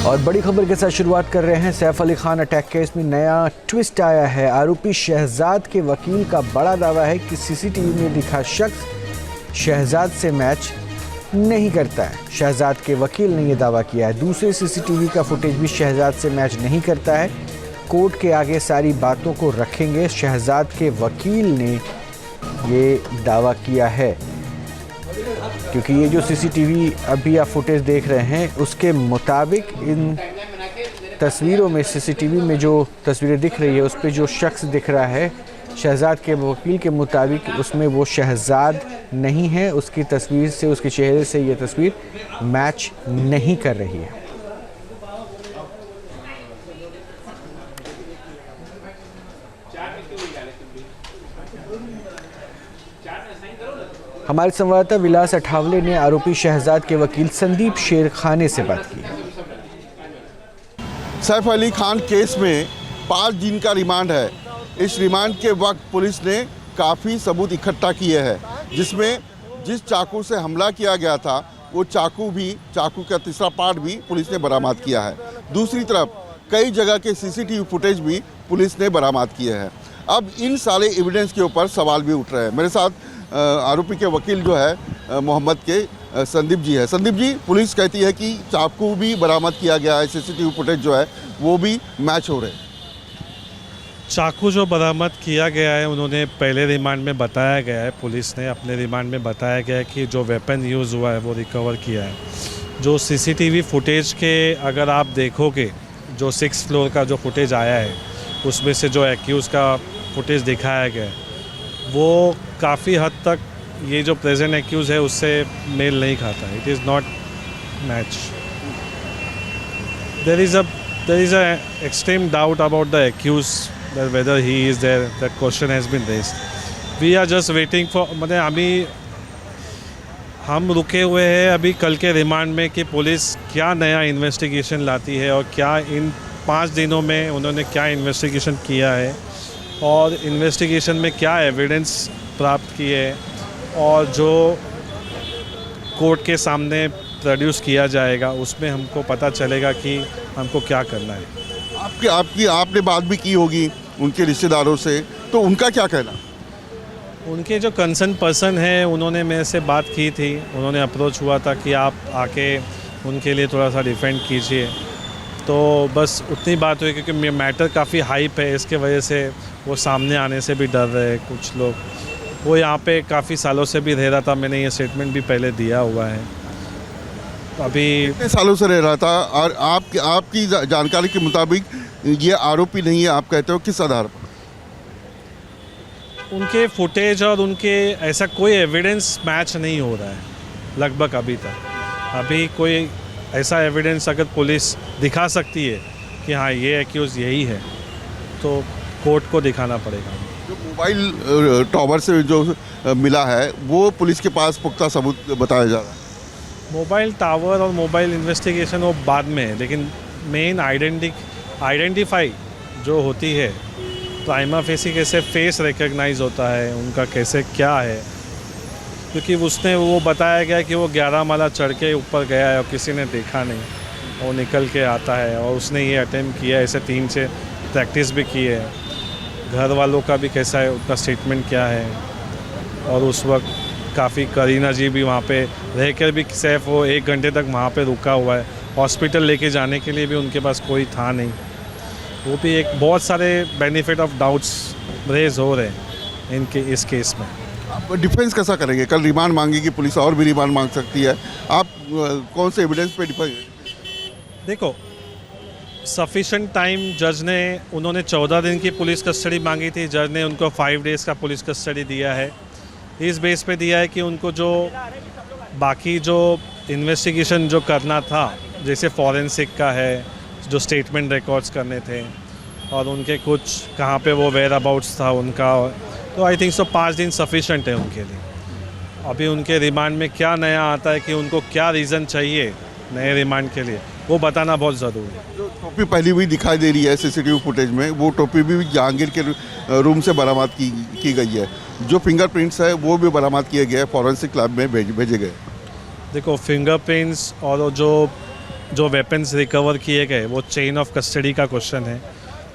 और बड़ी खबर के साथ शुरुआत कर रहे हैं। सैफ अली खान अटैक केस में नया ट्विस्ट आया है। आरोपी शहजाद के वकील का बड़ा दावा है कि सीसीटीवी में दिखा शख्स शहजाद से मैच नहीं करता है। शहजाद के वकील ने यह दावा किया है। दूसरे सीसीटीवी का फुटेज भी शहजाद से मैच नहीं करता है। कोर्ट के आगे सारी बातों को रखेंगे। शहजाद के वकील ने ये दावा किया है क्योंकि ये जो सीसीटीवी अभी आप फुटेज देख रहे हैं उसके मुताबिक इन तस्वीरों में सीसीटीवी में जो तस्वीरें दिख रही है उस पर जो शख्स दिख रहा है शहजाद के वकील के मुताबिक उसमें वो शहजाद नहीं है। उसकी तस्वीर से उसके चेहरे से ये तस्वीर मैच नहीं कर रही है। हमारे संवाददाता विलास अठावले ने आरोपी शहजाद के वकील संदीप शेरखाने से बात की। सैफ अली खान केस में 5 दिन का रिमांड है। इस रिमांड के वक्त पुलिस ने काफ़ी सबूत इकट्ठा किए हैं, जिसमें जिस चाकू से हमला किया गया था वो चाकू का तीसरा पार्ट भी पुलिस ने बरामद किया है। दूसरी तरफ कई जगह के सीसीटीवी फुटेज भी पुलिस ने बरामद किए हैं। अब इन सारे एविडेंस के ऊपर सवाल भी उठ रहे हैं। मेरे साथ आरोपी के वकील जो है मोहम्मद के संदीप जी है। संदीप जी, पुलिस कहती है कि चाकू भी बरामद किया गया है, सीसीटीवी फुटेज जो है वो भी मैच हो रहे हैं। चाकू जो बरामद किया गया है उन्होंने पहले रिमांड में बताया गया है, पुलिस ने अपने रिमांड में बताया गया है कि जो वेपन यूज़ हुआ है वो रिकवर किया है। जो सीसीटीवी फुटेज के अगर आप देखोगे, जो 6th फ्लोर का जो फुटेज आया है उसमें से जो एक्यूज़ का फुटेज दिखाया गया है वो काफ़ी हद तक ये जो प्रेजेंट एक्यूज़ है उससे मेल नहीं खाता है। It is not match. There is a extreme doubt about the accuse that whether he is there. That question has been raised. We are just waiting for मतलब अभी हम रुके हुए हैं अभी कल के रिमांड में कि पुलिस क्या नया इन्वेस्टिगेशन लाती है और क्या इन 5 दिनों में उन्होंने क्या इन्वेस्टिगेशन किया है और इन्वेस्टिगेशन में क्या एविडेंस प्राप्त किए और जो कोर्ट के सामने प्रोड्यूस किया जाएगा उसमें हमको पता चलेगा कि हमको क्या करना है। आपने बात भी की होगी उनके रिश्तेदारों से, तो उनका क्या कहना? उनके जो कंसर्न पर्सन है उन्होंने मेरे से बात की थी। उन्होंने अप्रोच हुआ था कि आप आके उनके लिए थोड़ा सा डिफेंड कीजिए, तो बस उतनी बात हुई क्योंकि मैटर काफ़ी हाइप है, इसके वजह से वो सामने आने से भी डर रहे कुछ लोग। वो यहाँ पे काफ़ी सालों से भी रह रहा था, मैंने ये स्टेटमेंट भी पहले दिया हुआ है। अभी कितने सालों से रह रहा था और आपकी जानकारी के मुताबिक ये आरोपी नहीं है, आप कहते हो किस आधार पर? उनके फुटेज और उनके ऐसा कोई एविडेंस मैच नहीं हो रहा है लगभग अभी तक। अभी कोई ऐसा एविडेंस अगर पुलिस दिखा सकती है कि हाँ ये एक्यूज़ यही है तो कोर्ट को दिखाना पड़ेगा। जो मोबाइल टावर से जो मिला है वो पुलिस के पास पुख्ता सबूत बताया जा रहा है। मोबाइल टावर और मोबाइल इन्वेस्टिगेशन वो बाद में है, लेकिन मेन आइडेंटिफाई जो होती है प्राइमा फेसी कैसे फेस रिकग्नाइज होता है उनका कैसे क्या है, क्योंकि उसने वो बताया गया कि वो 11 माला चढ़ के ऊपर गया है और किसी ने देखा नहीं, वो निकल के आता है और उसने ये अटेम्प्ट किया, ऐसे 3 से प्रैक्टिस भी की है। घर वालों का भी कैसा है, उनका स्टेटमेंट क्या है। और उस वक्त काफ़ी करीना जी भी वहाँ पे रह कर भी सैफ वो 1 घंटे तक वहाँ पे रुका हुआ है। हॉस्पिटल लेके जाने के लिए भी उनके पास कोई था नहीं। वो भी एक बहुत सारे बेनिफिट ऑफ डाउट्स रेज हो रहे हैं इस केस में। आप डिफेंस कैसा करेंगे? कल रिमांड मांगेगी पुलिस, और भी रिमांड मांग सकती है। आप कौन से एविडेंस पे डिफेंस? देखो, सफिशेंट टाइम जज ने उन्होंने 14 दिन की पुलिस कस्टडी मांगी थी, जज ने उनको 5 डेज़ का पुलिस कस्टडी दिया है। इस बेस पे दिया है कि उनको जो बाकी जो इन्वेस्टिगेशन जो करना था, जैसे फॉरेंसिक का है, जो स्टेटमेंट रिकॉर्ड्स करने थे और उनके कुछ कहाँ पे वो वेयर अबाउट्स था उनका, तो आई थिंक 5 दिन सफिशेंट है उनके लिए। अभी उनके रिमांड में क्या नया आता है कि उनको क्या रीज़न चाहिए नए रिमांड के लिए, वो बताना बहुत ज़रूरी है। जो टोपी पहली हुई दिखाई दे रही है सीसीटीवी फुटेज में, वो टोपी भी जहांगीर के रूम से बरामद की गई है। जो फिंगरप्रिंट्स है वो भी बरामद किए गए, फॉरेंसिक लैब में भेजे गए। देखो, फिंगरप्रिंट्स और जो जो वेपन्स रिकवर किए गए वो चेन ऑफ कस्टडी का क्वेश्चन है,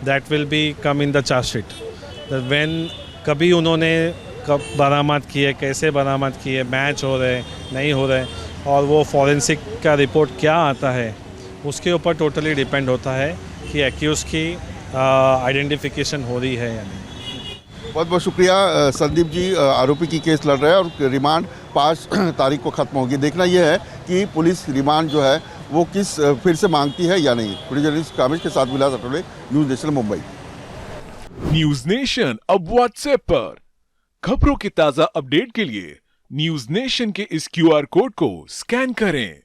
that will be come in the chargesheet. When कभी उन्होंने कब बरामद किए, कैसे बरामद किए, मैच हो रहे नहीं हो रहे, और वो फॉरेंसिक का रिपोर्ट क्या आता है, उसके ऊपर टोटली डिपेंड होता है कि एक्यूज़ की आइडेंटिफिकेशन हो रही है या नहीं। बहुत बहुत शुक्रिया संदीप जी, आरोपी की केस लड़ रहे हैं और रिमांड 5 तारीख को ख़त्म होगी। देखना यह है कि पुलिस रिमांड जो है वो किस फिर से मांगती है या नहीं। वीडियो जर्नलिस्ट कामेश के साथ Vilas Atole, news nation Mumbai. News nation अब व्हाट्सएप पर खबरों के ताजा अपडेट के लिए न्यूज नेशन के इस QR कोड को स्कैन करें।